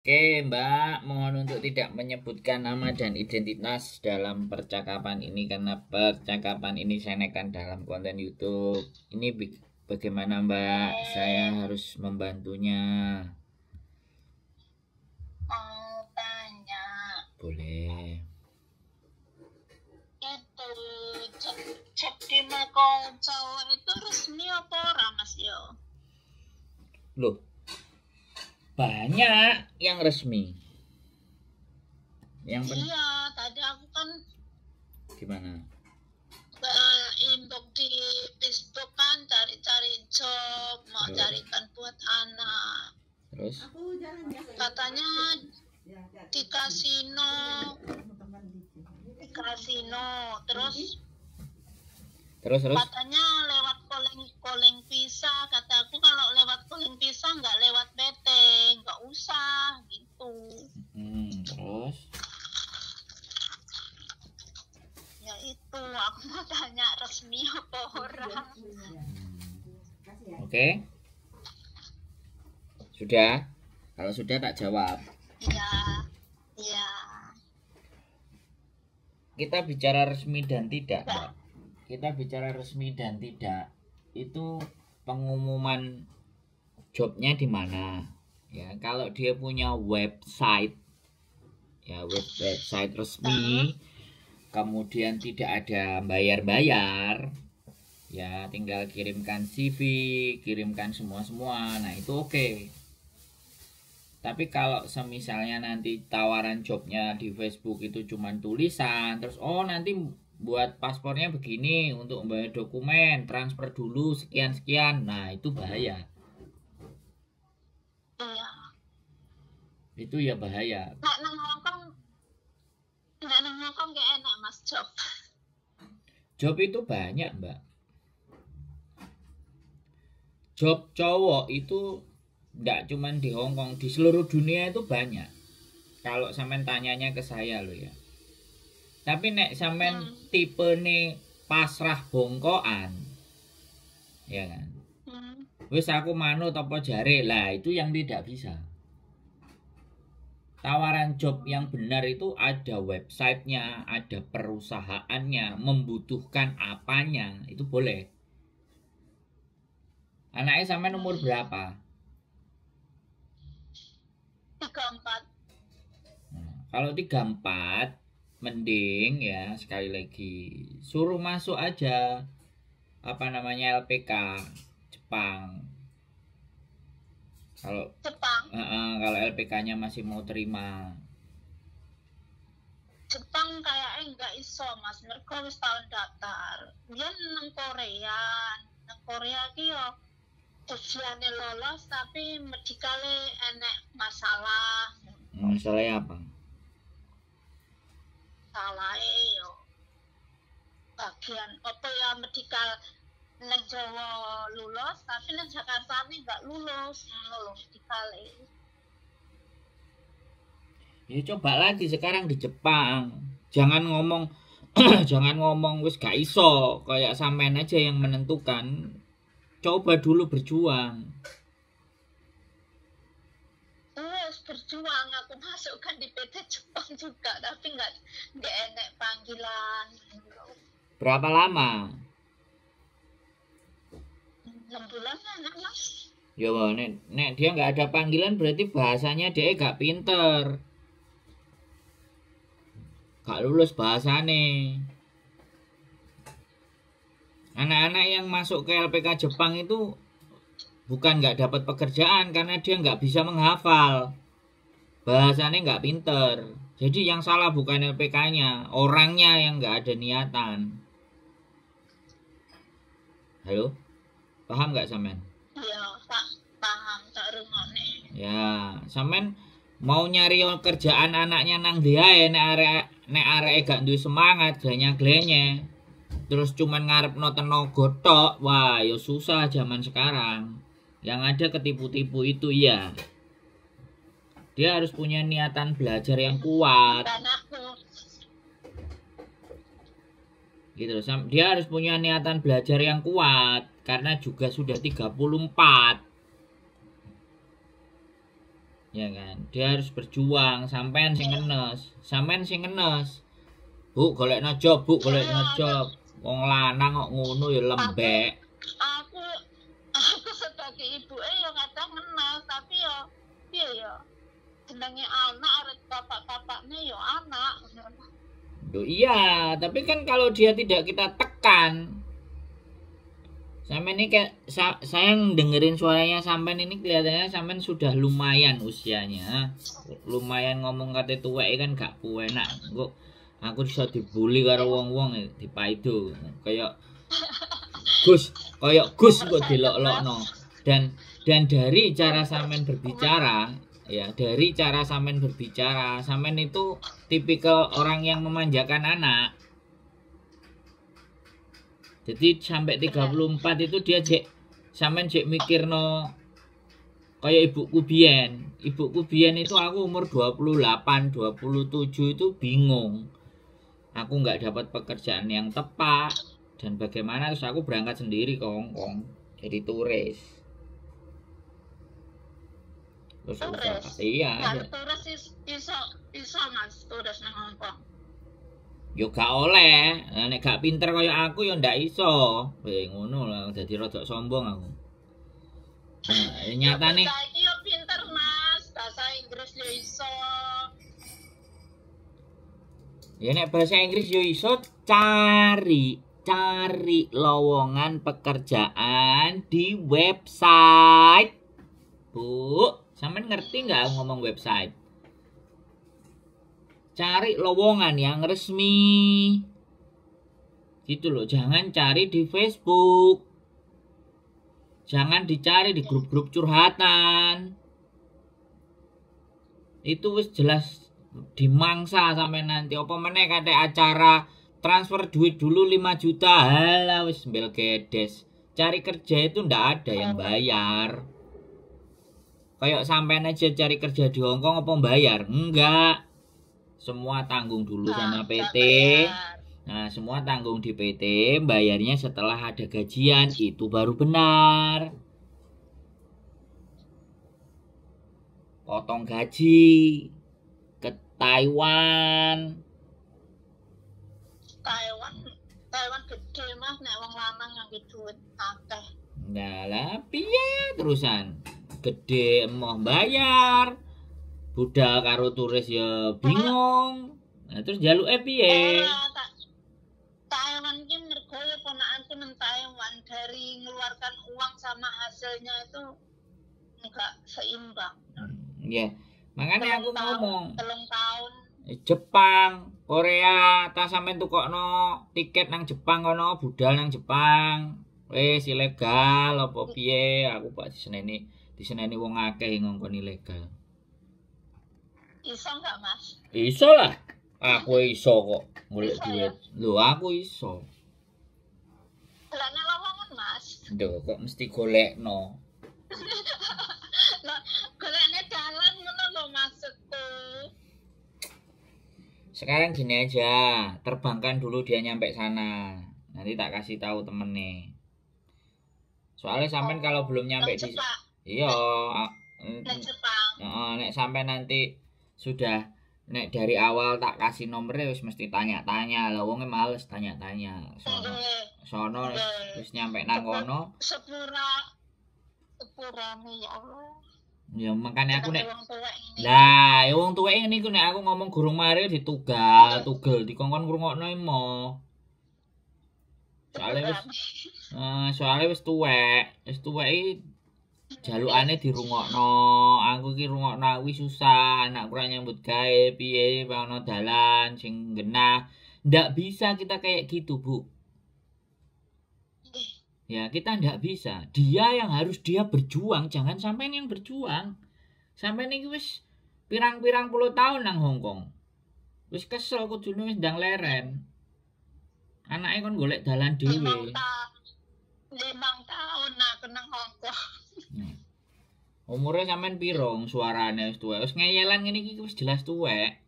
Oke, Mbak, mohon untuk tidak menyebutkan nama dan identitas dalam percakapan ini karena percakapan ini saya naikkan dalam konten YouTube. Ini bagaimana, Mbak? Saya harus membantunya. Mau tanya, Boleh. itu chat di makong cowok itu resmi apa ora Mas yo? Loh, banyak yang resmi. Iya, tadi aku kan Gimana? inbox di Facebook kan cari-cari job, mau carikan buat anak. Terus? Katanya di kasino, terus katanya lewat calling visa. Kataku kalau lewat calling visa nggak lewat PT, nggak usah gitu. Terus? Ya itu aku mau tanya resmi apa ora. Oke. Sudah? Kalau sudah tak jawab. Iya. Iya. Kita bicara resmi dan tidak, Mbak. Kita bicara resmi dan tidak. Itu pengumuman jobnya di mana? Ya, kalau dia punya website, ya website resmi, kemudian tidak ada bayar-bayar, ya tinggal kirimkan CV, kirimkan semua. Nah, itu oke. Tapi kalau semisalnya nanti tawaran jobnya di Facebook itu cuma tulisan, terus nanti buat paspornya begini, untuk membayar dokumen, transfer dulu sekian-sekian, nah itu bahaya. Iya. Itu ya bahaya. Nek nang Hongkong gak enak Mas job. Job itu banyak, Mbak. Job cowok itu nggak cuman di Hongkong, di seluruh dunia itu banyak. Kalau sampean tanyanya ke saya lo ya. Tapi nek sampean tipe nih pasrah bongkoan, ya kan? Wis aku manut apa jare, lah itu yang tidak bisa. Tawaran job yang benar itu ada websitenya, ada perusahaannya, membutuhkan apanya, itu boleh. Anaknya sampean umur berapa? 34. Nah, kalau 34 mending ya sekali lagi suruh masuk aja apa namanya LPK Jepang. Kalau kalau LPK-nya masih mau terima. Jepang kayaknya nggak iso Mas, mereka wis tahun daftar. Dia nang Korea ki yo usiane lolos tapi medikale enek masalah. Masalahnya apa? Salahnya yo bagian apa ya medikal nang Jawa lulus tapi nang Jakarta nih nggak lulus medikale. Ya coba lagi sekarang di Jepang. Jangan ngomong jangan ngomong wis gak iso, kayak sampean aja yang menentukan. Coba dulu berjuang. Berjuang aku masukkan di PT Jepang juga tapi nggak enek panggilan. Berapa lama? 6 bulan enak Mas. Ya nek dia nggak ada panggilan berarti bahasanya dia gak pinter, gak lulus bahasane. Anak-anak yang masuk ke LPK Jepang itu bukan nggak dapat pekerjaan karena dia nggak bisa menghafal, bahasanya nggak pinter. Jadi yang salah bukan LPK-nya, orangnya yang nggak ada niatan. Halo, paham nggak sampean? Iya, paham, tak rungokne. Ya, sampean mau nyari kerjaan anaknya nang dia nek arek gak duwe semangat glenya-glenye. Terus cuman ngarepno tenaga tok, wah ya susah zaman sekarang. Yang ada ketipu-tipu itu ya. Dia harus punya niatan belajar yang kuat. Gitu loh. Dia harus punya niatan belajar yang kuat karena juga sudah 34. Ya kan? Dia harus berjuang, sampean sing ngenes. Sampean sing ngenes. Bu, golekno job, Bu, golekno job. Wong lanang kok ngono ya lembek. Aku sebagai ibu ya kadang ngenes, tapi ya piye ya. Jenenge anak arep bapak-bapaknya ya anak. Duh, iya, tapi kan kalau dia tidak kita tekan, sampean ini kayak saya dengerin suaranya sampean ini kelihatannya sampean sudah lumayan usianya, lumayan ngomong kata tuwek kan gak enak. Kok aku bisa dibully karo wong-wong dipaido kayak Gus kok dilok-lokno. Dan dari cara sampean berbicara, ya dari cara sampean berbicara, sampean itu tipikal orang yang memanjakan anak. Jadi sampai 34 itu dia sampean mikirno kayak ibuku biyen. Ibuku biyen itu aku umur 28, 27 itu bingung. Aku nggak dapat pekerjaan yang tepat dan bagaimana, terus aku berangkat sendiri ke Hong Kong jadi turis. Terus iya. Turis iso Mas, turis nang Hong Kong. Yo gak oleh, nek gak pinter kaya aku yo ndak iso. Ngono lah, dadi rada sombong aku. Nah, nyatane saiki yo pinter Mas, bahasa Inggris yo iso. Ya nek bahasa Inggris yo iso, cari lowongan pekerjaan di website. Bu, sampean ngerti nggak ngomong website? Cari lowongan yang resmi. Gitu loh, jangan cari di Facebook. Jangan dicari di grup-grup curhatan. Itu wis jelas dimangsa sampai nanti. Apa meneh kate acara transfer duit dulu 5 juta. Halah wis bel gedes. Cari kerja itu ndak ada yang bayar. Kayak sampean aja cari kerja di Hong Kong apa bayar? Enggak. Semua tanggung dulu sama PT. Nah, semua tanggung di PT, bayarnya setelah ada gajian, itu baru benar. Potong gaji ke Taiwan. Taiwan gede Mas, nek wong lanang yang duit akeh. Nah, lah piye terusan? Gede emoh bayar. Budal karo turis ya bingung. Nah, terus jaluke piye? Taiwan ki mergo ya ponakanku nang Taiwan, dari mengeluarkan uang sama hasilnya itu enggak seimbang. Ya, makanya aku ngomong. 3 tahun. Jepang, Korea, ta sampean tukokno tiket nang Jepang kono, budal nang Jepang. Wis ilegal apa piye? Aku pak diseneni wong akeh ngongkon ilegal. Iso enggak Mas? Iso lah. Aku iso kok golek duit. Lho aku iso. Golekne lowongan Mas. Nduk kok mesti golekno. Golekne dalan ngono lho maksudku. Sekarang gini aja, terbangkan dulu dia nyampe sana. Nanti tak kasih tahu temennya. Soalnya sampean kalau belum nyampe di iya, nek sampai nanti sudah nek dari awal tak kasih nomornya wis mesti tanya-tanya. Lah wonge males tanya-tanya. Sono wis nyampe nang kono. Sepurane ya Allah. Ya makanya aku nek lah ya wong tuwek niku nek aku ngomong gurung mari tugel dikongkon ngrungokno emo. Soalnya wis tuwek iki jalukane dirungokno. Aku ki rungokno kuwi susah, anak kurang nyambut gawe piye ono dalan sing genah. Ndak bisa kita kayak gitu, Bu. Ya, kita ndak bisa. Dia yang harus dia berjuang, jangan sampai yang berjuang. Sampai niki wis pirang-pirang puluh tahun nang Hong Kong. Wis kesel kudune wis ndang leren. Anake kon golek dalan dhewe. 5 tahun nak nang Hong Kong. Umure sampean piro suarane wis tuwek. Wis ngeyelan ngene iki wis jelas tuwek.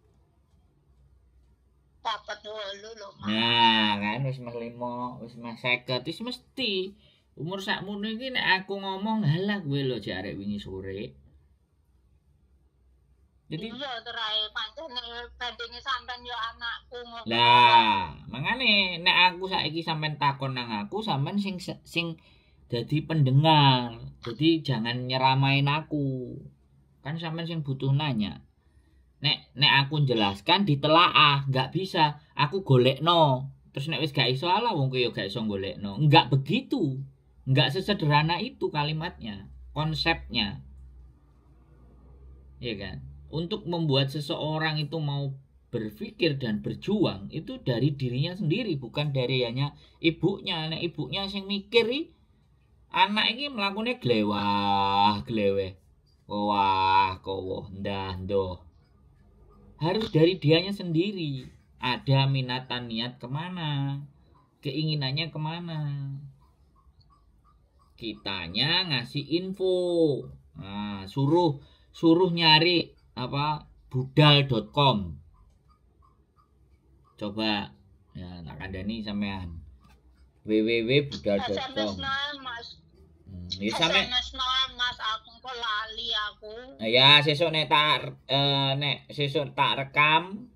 48 lho, Mas. Nah, kan wis meh 5, wis meh 50, wis mesti. Umur sakmono iki nek aku ngomong halah kowe lho jek arek wingi sore. Jadi iya terai pancene bandinge sampean yo anakku ngono. lah, mangane nek aku saiki sampean takon nang aku, sampean sing dadi pendengar. Jadi jangan nyeramain aku. Kan sampean sing butuh nanya. Nek aku jelaskan ditelaah, nggak bisa. Aku golekno. Terus nek wis gak iso ala wong kowe yo gak iso golekno. Enggak begitu. Enggak sesederhana itu kalimatnya, konsepnya. Iya kan? Untuk membuat seseorang itu mau berpikir dan berjuang itu dari dirinya sendiri, bukan dari hanya ibunya. Nek ibunya sing mikir anak ini melakukannya glewah gleweh, wah kowo ndah ndoh. Harus dari dianya sendiri. Ada minatan niat kemana, keinginannya kemana. Kitanya ngasih info. Nah, suruh nyari apa budal.com. Coba ya tak kandani sampean www.budal.com. Ya sampe Mas aku kok lali aku. Ya sesuk nek tak rekam,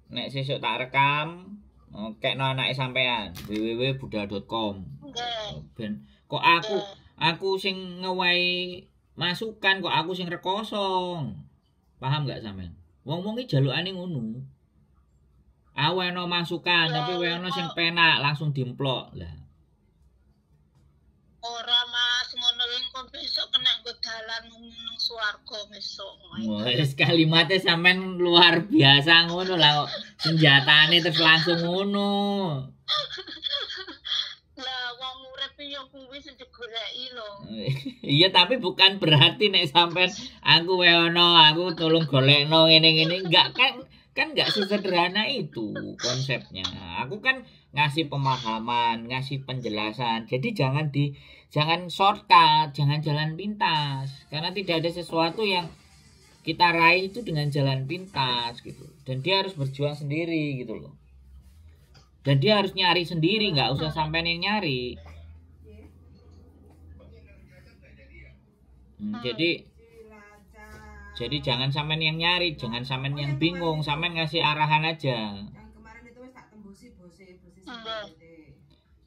kekno anake sampean www.budal.com. Ben kok aku sing ngewahi masukan, kok aku sing rekosong. Paham gak sampean? Wong-wong iki jalukane ngono. Aweno masukan tapi weno sing penak langsung dimplok. Lah. Ora Mas, ngono kok besok kena nggo dalan nang swarga besok. Wes kalimatnya sampean luar biasa ngono lah kok senjatane terus langsung ngono. Lah wong urip yo kuwi sing digoleki lho. Iya tapi bukan berarti nek sampean aku weono, aku tolong golekno ngene-ngene, enggak kan enggak sesederhana itu konsepnya. Aku kan ngasih pemahaman, ngasih penjelasan. Jadi jangan shortcut, jangan jalan pintas, karena tidak ada sesuatu yang kita raih itu dengan jalan pintas gitu. Dan dia harus berjuang sendiri gitu loh. Dan dia harus nyari sendiri, nggak usah sampean yang nyari. Jadi jangan sampean yang nyari, jangan sampean yang bingung, sampean ngasih arahan aja.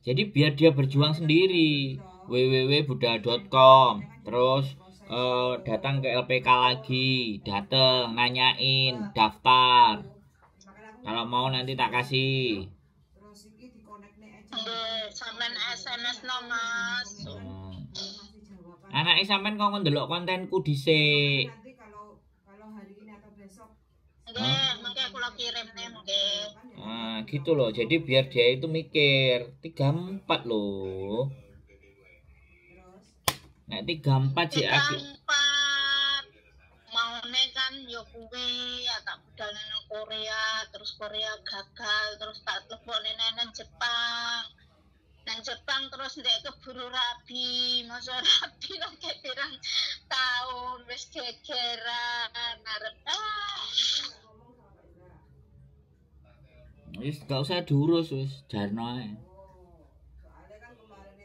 Jadi biar dia berjuang sendiri. www.budal.com. Terus datang ke LPK lagi, datang nanyain, daftar. Kalau mau nanti tak kasih. Sampean SMS no Mas. Anake sampean kok ndelok kontenku dhisik. Nanti kalau hari ini atau besok. Nggih, mengke kula kirimne mengke. Nah, gitu loh. Jadi biar dia itu mikir 34 loh. Nek 34 sih aku. 34 maune kan yo kuwi tak budal nang Korea, terus Korea gagal, terus tak lebokne nang Jepang. Nang Jepang terus ndek keburu rabi, masa rabi lagi pirang tahun wis gegeran arep. Wis gak usah diurus wis, jarno ae.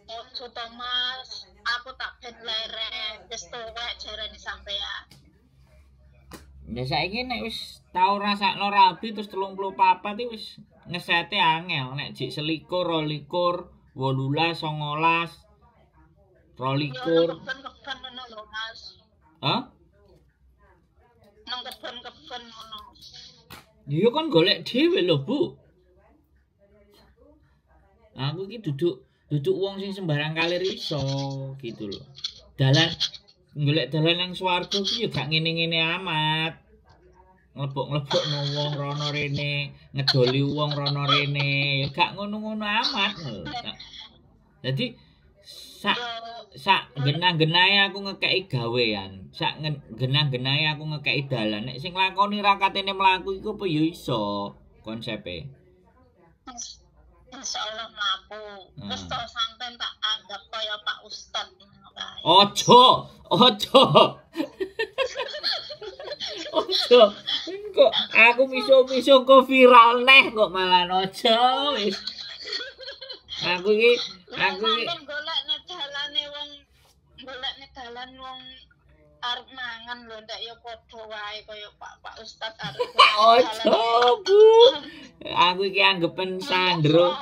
Ojo to Mas, aku tak ben lereng, wis tuwek jarane sampean. Ya saiki nek wis tau rasakno rabi terus 34 iki wis ngesete angel. Nek jek 21, 22, 18, 22. Keben ngono lho Mas. Hah? Nang keben ngono. Iya kan golek dhewe lho, Bu. Aku iki duduk wong sing sembarang kalir iso gitu loh. Golek dalan nang swarga ki ya gak ngene-ngene amat. Nglebok-nglebokno wong rono rene, ngedoli wong rono rene, ya gak ngono-ngono amat lho. Dadi sak genah-genahe aku ngekeki gawean, sak genah-genahe aku ngekeki dalan. Nek sing lakoni ra katene mlaku iku apa ya iso konsepe. Insyaallah mampu. Terus to sampean tak anggap kaya Pak Ustad ngono kae. Ojo. Kok aku miso kok viral neh kok malah ojo wis. Aku iki golekne dalane wong arep mangan lho ndak ya padha wae kaya Pak Ustad arep Ojo, Bu. Aku iki anggepen Sandro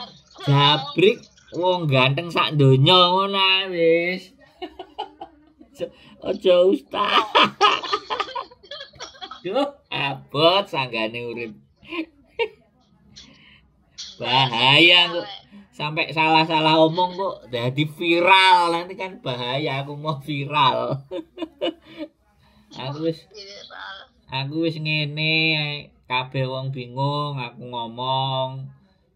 jabrik wong ganteng sak donya ngono ae wis. Ojo Ustaz. Duh, abot sanggane urip. Bahaya kok. Sampai salah-salah omong kok jadi viral. Nanti kan bahaya aku mau viral. Aku wis ngene kabeh wong bingung aku ngomong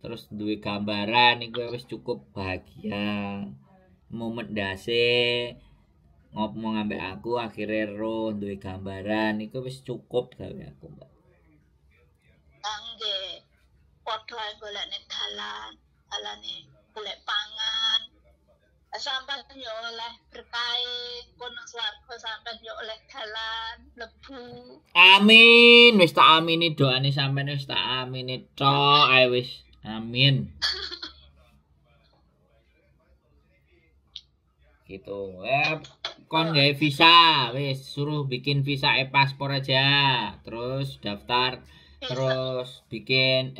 terus duwe gambaran iku wis cukup bahagia. Momen ndase ngomong ambek aku akhirnya roh duwe gambaran iku wis cukup gawe aku, Mbak. Nggih. Padha golekne dalane golek pangan. Sampai yo oleh berkae kono swarga sampai yo oleh dalan mlebu. Amin, wis tak amini doane sampean wis tak amini tok ae wis. Amin. Gitu. Kon gawe visa, wis suruh bikin visa e-paspor aja. Terus daftar terus bikin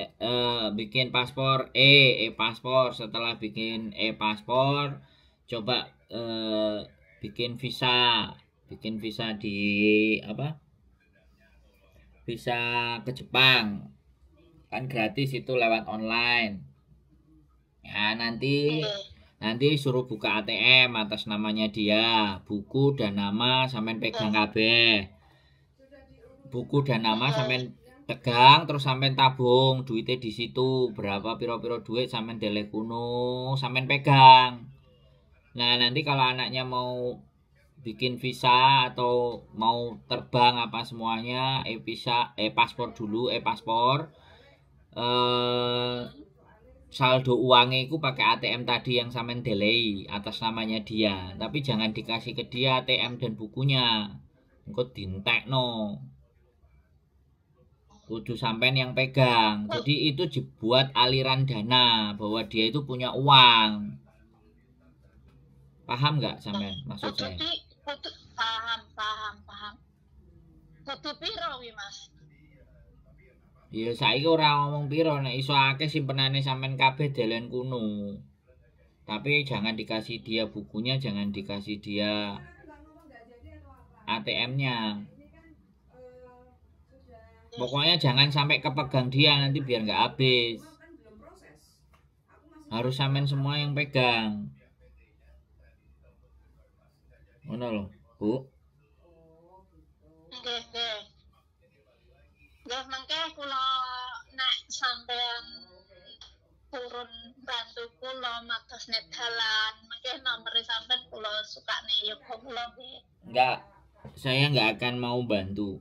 paspor e-paspor. Setelah bikin e-paspor coba bikin visa di apa? Visa ke Jepang. Kan gratis itu lewat online. Ya, nanti suruh buka ATM atas namanya dia, buku dan nama sampean pegang kabeh. Buku dan nama sampean pegang terus sampean tabung duitnya di situ berapa piro-piro duit sampean deleh kuno sampean pegang. Nah, nanti kalau anaknya mau bikin visa atau mau terbang apa semuanya paspor dulu paspor saldo uangnya itu pakai ATM tadi yang sampean delay atas namanya dia, tapi jangan dikasih ke dia ATM dan bukunya, engko dintekno. Kudu sampean yang pegang. Jadi itu dibuat aliran dana bahwa dia itu punya uang. Paham nggak sampean maksud saya? Paham. Kudu piro wi, Mas? Ya saiki ora ngomong piro nek iso akeh simpenane sampean kabeh delen kuno. Tapi jangan dikasih dia bukunya, jangan dikasih dia ATM-nya. Pokoknya jangan sampai kepegang dia nanti biar nggak habis. Harus sampean semua yang pegang. Ngono lho, Bu. Nggih. Nggih mengke kula nek sampean turun bantu kula matos net dalan, mengke nomor sampean kula sukane ya kula nggih. Enggak, saya nggak akan mau bantu.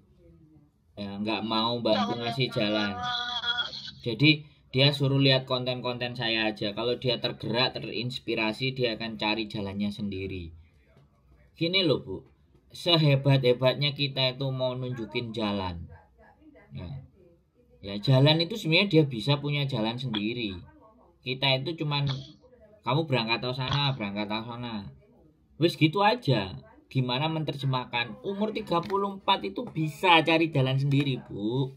Ya, nggak mau bantu ngasih jalan. Jadi dia suruh lihat konten-konten saya aja. Kalau dia tergerak, terinspirasi, dia akan cari jalannya sendiri. Gini loh, Bu. Sehebat-hebatnya kita itu mau nunjukin jalan. Ya jalan itu sebenarnya dia bisa punya jalan sendiri. Kita itu cuman kamu berangkat ke sana. Wis gitu aja. Gimana menerjemahkan? Umur 34 itu bisa cari jalan sendiri, Bu.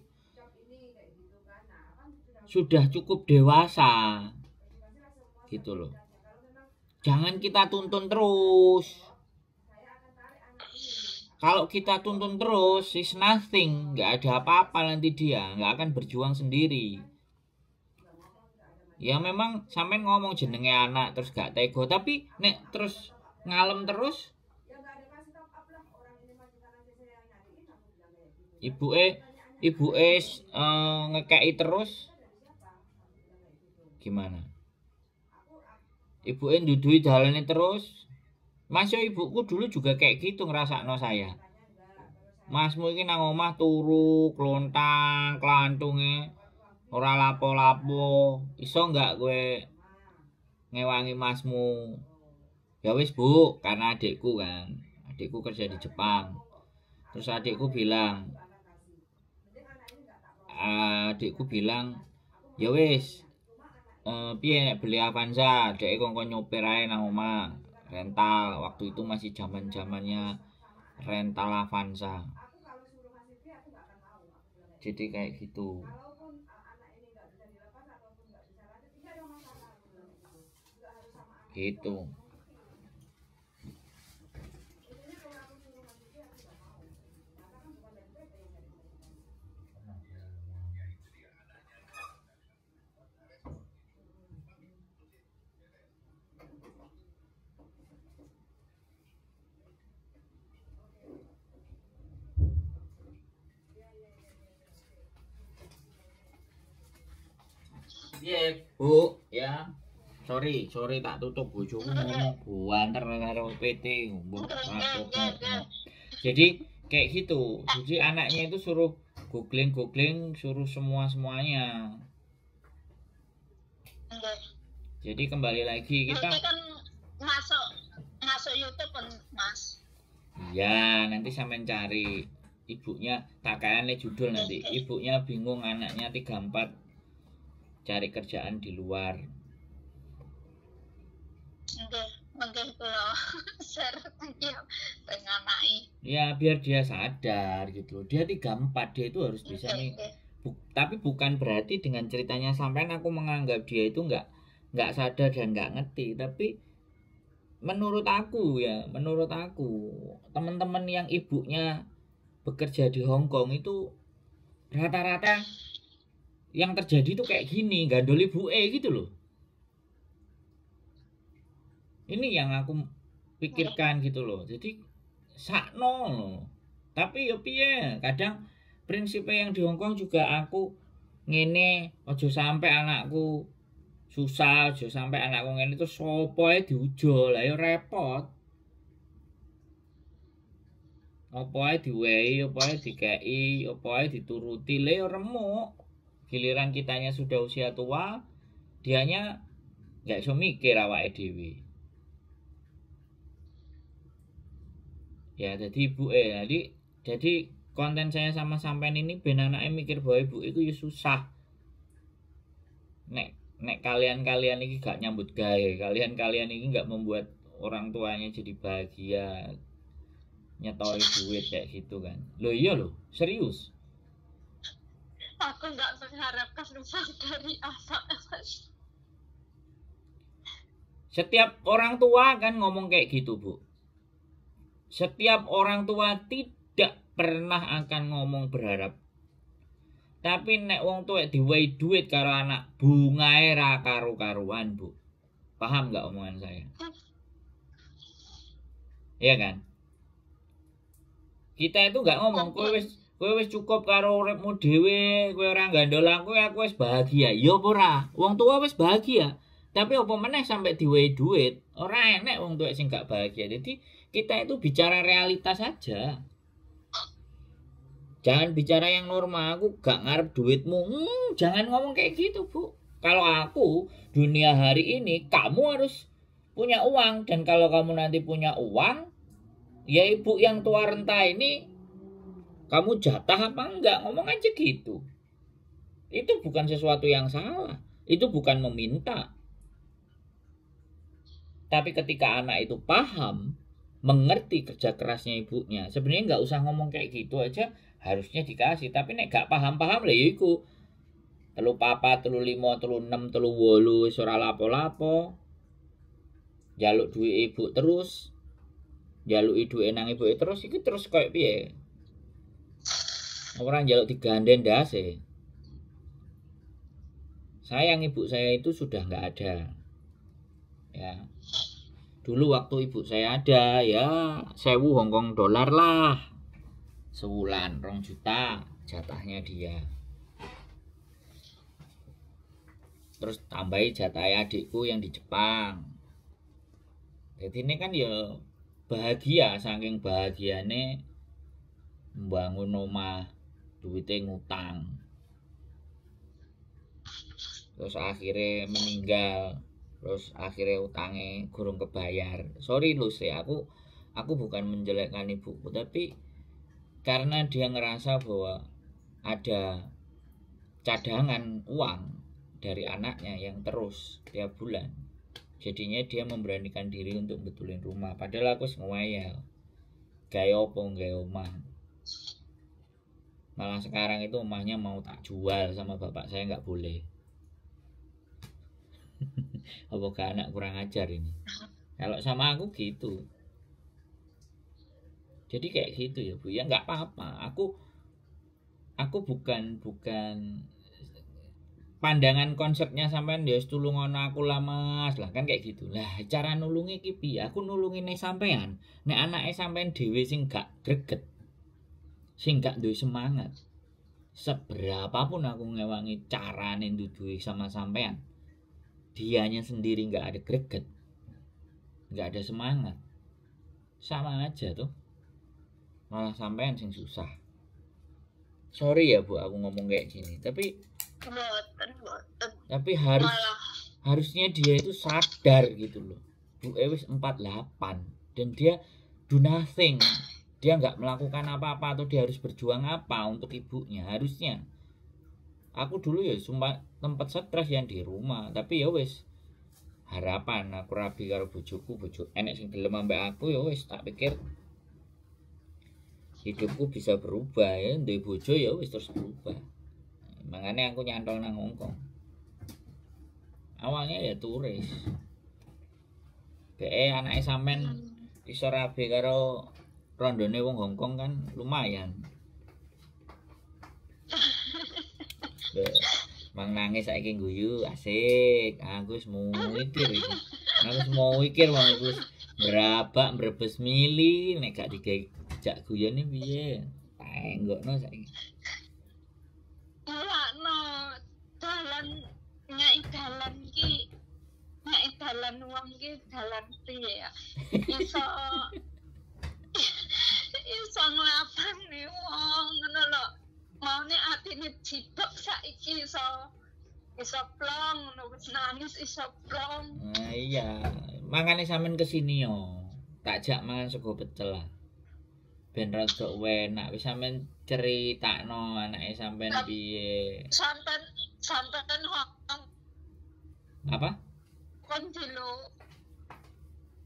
Sudah cukup dewasa. Gitu loh. Jangan kita tuntun terus. Kalau kita tuntun terus, is nothing, nggak ada apa-apa nanti dia, nggak akan berjuang sendiri. Ya memang sampean ngomong jenenge anak terus gak tego, tapi nek terus ngalem terus, ibuke ngekei terus, gimana? Ibuke ndudui dalane terus. Mas yo ibuku dulu juga kayak gitu ngerasakno saya. Masmu iki nang omah turu, klontang, klantunge ora lapo-lapo. Iso enggak kowe ngewangi masmu? Ya wis, Bu, karena adikku kan. Adikku kerja di Jepang. Terus adikku bilang, "Ya wis, piye nek beli Avanza, dhek kongkon nyopir ae nang omah." Rental waktu itu masih zamannya rental Avanza. Jadi kayak gitu. Gitu. Iya, Bu, ya. Sorry tak tutup bojoku ngomong banter karo PT mbok. Jadi kayak gitu. Jadi anaknya itu suruh googling, suruh semuanya. Jadi kembali lagi kita Nanti kan masuk YouTube kan, Mas. Iya, nanti sampean cari ibunya, tak kayaknya judul nanti. Ibunya bingung anaknya 34 cari kerjaan di luar. Nggih kula share dengan anake. Ya biar dia sadar gitu loh. Dia 34, dia itu harus bisa nih. Tapi bukan berarti dengan ceritanya sampean aku menganggap dia itu nggak sadar dan nggak ngerti. Tapi menurut aku teman-teman yang ibunya bekerja di Hong Kong itu rata-rata yang terjadi itu kayak gini, gandol ibu gitu loh. Ini yang aku pikirkan gitu loh. Jadi sakno loh. Tapi ya piye, kadang prinsipnya yang di Hong Kong juga aku ngene, ojo sampai anakku susah, ojo sampai anakku ngene itu sopo ae diujo, lah ya repot. Apa ae diwehi, apa ae dikei, apa ae dituruti, lah ya remuk. Giliran kitanya sudah usia tua, dianya nggak iso mikir awake dhewe. Ya jadi ibu jadi konten saya sama sampean ini ben anake mikir bahwa ibu itu ya susah. Nek kalian ini gak nyambut gawe, kalian ini gak membuat orang tuanya jadi bahagia, nyetori duit kayak gitu kan. Loh iya loh, serius. Aku nggak mengharapkan lebih dari apa. Setiap orang tua kan ngomong kayak gitu, Bu. Setiap orang tua tidak pernah akan ngomong berharap. Tapi nek wong tuwek diwehi duit karo anak, bungae ra karu-karuan, Bu. Paham nggak omongan saya? Iya kan? Kita itu nggak ngomong kowe wis cukup karo uripmu dhewe, kowe ora gandol aku wis bahagia. Ya apa ora? Wong tua wis bahagia. Tapi apa meneh sampai diwehi duit? Ora enek wong tuwek sing gak bahagia. Jadi kita itu bicara realitas saja. Jangan bicara yang normal. Aku gak ngarep duitmu. Jangan ngomong kayak gitu, Bu. Kalau aku dunia hari ini kamu harus punya uang, dan kalau kamu nanti punya uang, ya ibu yang tua renta ini kamu jatah apa enggak, ngomong aja gitu. Itu bukan sesuatu yang salah. Itu bukan meminta. Tapi ketika anak itu paham, mengerti kerja kerasnya ibunya, sebenarnya nggak usah ngomong kayak gitu aja, harusnya dikasih. Tapi nek gak paham-paham lah iku 34, 35, 36, 38 ora lapo-lapo. Jaluk duit ibu terus, jaluk duit nang ibu terus, iki terus kayak piye? Orang jaluk diganden dase. Sayang ibu saya itu sudah nggak ada. Ya. Dulu waktu ibu saya ada ya 1000 Hongkong dolar lah sebulan, 2 juta jatahnya dia. Terus tambahi jatah adikku yang di Jepang. Jadi ini kan ya bahagia, saking bahagiane membangun rumah, duitnya ngutang. Terus akhirnya meninggal. Terus akhirnya utangnya gurung kebayar. Sorry lu sih, aku bukan menjelekkan ibuku, tapi karena dia ngerasa bahwa ada cadangan uang dari anaknya yang terus tiap bulan, jadinya dia memberanikan diri untuk betulin rumah. Padahal aku ngeyel. Kayak apa gawe omah. Malah sekarang itu omahnya mau tak jual sama bapak saya nggak boleh. Apakah anak kurang ajar ini? Kalau sama aku gitu. Jadi kayak gitu ya Bu. Ya nggak apa-apa. Aku bukan pandangan konsepnya sampean ya tulung ngono aku lah Mas lah kan kayak gitu. Lah cara nulungi ki piye? Aku nulungi nek sampean, nek anake sampean dhewe sing gak greget. Sing gak duwe semangat. Seberapapun aku ngewangi carane nduduhi sama sampean. Dianya sendiri nggak ada greget. Nggak ada semangat. Sama aja tuh. Malah sampean sing susah. Sorry ya Bu aku ngomong kayak gini, tapi harusnya dia itu sadar gitu loh. Bu Ewis 48 dan dia do nothing. Dia nggak melakukan apa-apa atau dia harus berjuang apa untuk ibunya. Harusnya aku dulu ya sumpah tempat stres yang di rumah, tapi ya wis harapan aku rabi karo bojoku, bojo enek sing gelem ambek aku ya wis tak pikir hidupku bisa berubah ya, duwe bojo ya wis terus berubah. Makanya aku nyantol nang Hongkong. Awalnya ya turis. Anake sampean iso rabi karo rondone wong Hongkong kan lumayan. Mang nangis saiki guyu asik. Aku wis mau mikir iki. Aku wis mau mikir wong iku berapa mbrebes mili nek gak dijak guyone piye. Tenggokno saiki. Dalan wong ki dalan piye ya iso nglapani wong ngono lho maune atine jibok saiki iso plong ngono wis nangis iso plong. Nah iya mangane sampean kesini yo tak jak mangan sego pecel lah ben rada enak wis sampean ceritakno anake sampean piye sampean Hongkong apa kon dulu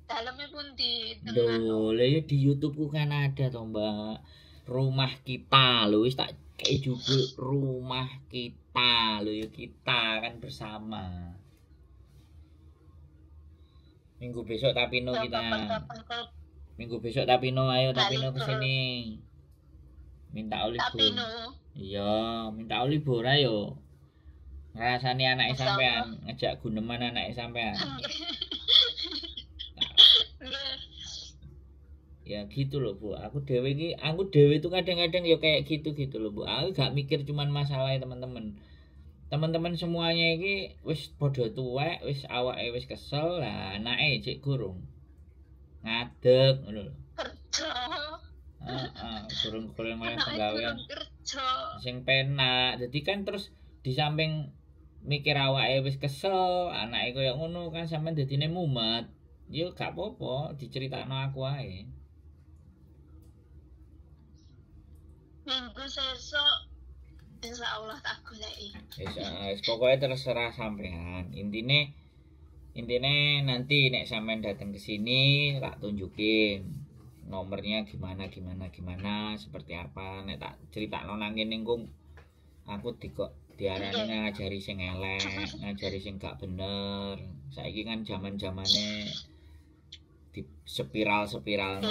dalamnya pun di lho ya di YouTube-ku kan ada toh Mbak rumah kita lho wis tak kayak juga rumah kita lho ya kita kan bersama minggu besok Tapino kita minggu besok Tapino ayo Tapino kesini minta oli iya minta oli bora yo ngrasani anake sampean ngejak guneman anake sampean ya gitu loh Bu aku dewe itu kadang-kadang ya kayak gitu loh Bu aku gak mikir cuman masalah teman-teman semuanya ini wis padha tuwek wis awake wis kesel lah anake cek gurung ngadeg ngono lho gurung malah penggawean sing penak jadi kan terus di samping mikir awake wis kesel anake koyo ngono kan sampean dadine mumet yo gak apa-apa diceritakno aku ae minggu sesuk insyaallah tak goleki wis pokoke terserah sampean intine nanti nek sampean datang ke sini tak tunjukin nomornya gimana seperti apa nek tak critakno nang kene aku diarani ngajari sing elek, ngajari sing gak bener. Saiki kan zaman-zamane di spiral-spiral.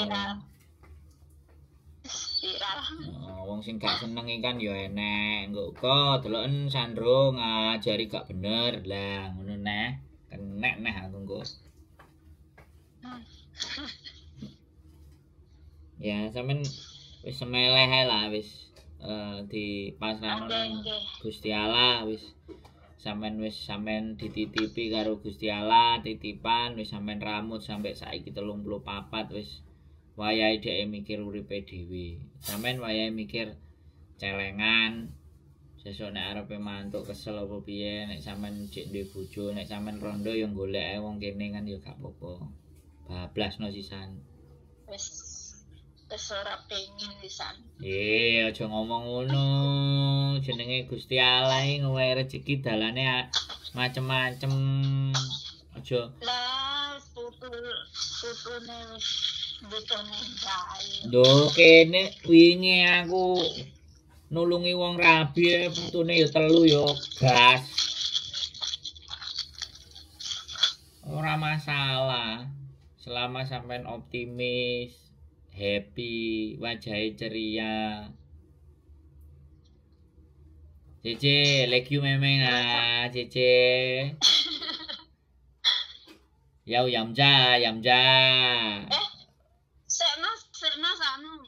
Wong sing gak seneng kan ya enek. Engko kok deloken Sandro ngajari gak bener. Lah ngono neh. Kenek neh aku engko. Ya sampean wis semeleh ae lah wis di pasrahno nang Gusti Allah wis sampean dititipi karo Gusti Allah titipan wis sampean ramut sampai saiki 34 wis wayahe dhek mikir uripe dhewe sampean wayahe mikir celengan sesuk nek arepe mantuk kesel apa piye nek sampean jek duwe bojo nek sampean rondo ya golek ae wong kene kan ya gak apa-apa bablasno sisan wis ora pengin pisan. Aja ngomong ngono. Jenenge Gusti Allah iki ngowe rezeki dalane macem-macem. Aja. Lah putune butuh nindai. Lho kene wingi aku nulungi wong rabi putune ya 3 ya gas. Ora masalah. Selama sampean optimis, happy, wajahnya ceria. Cece, like you memeng ah, Cece. Yau yamja. Sek mas anu.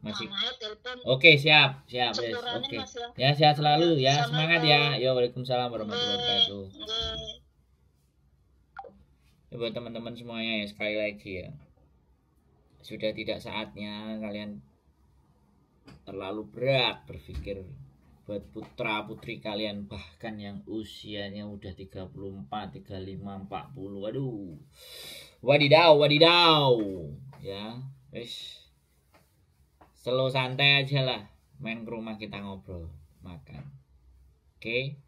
Masih. Mamanya telepon. Oke, siap. Yes. Sepurane, Oke. Mas, ya. Ya, sehat selalu ya. Sama-sama. Semangat ya. Yo, waalaikumsalam warahmatullahi wabarakatuh. Nggih. Ya, buat teman-teman semuanya ya, sekali lagi ya. Sudah tidak saatnya kalian terlalu berat berpikir buat putra putri kalian, bahkan yang usianya udah 34, 35, 40. Waduh. Wadidaw. Ya, wis. Slow santai aja lah, main ke rumah kita ngobrol, makan. Oke.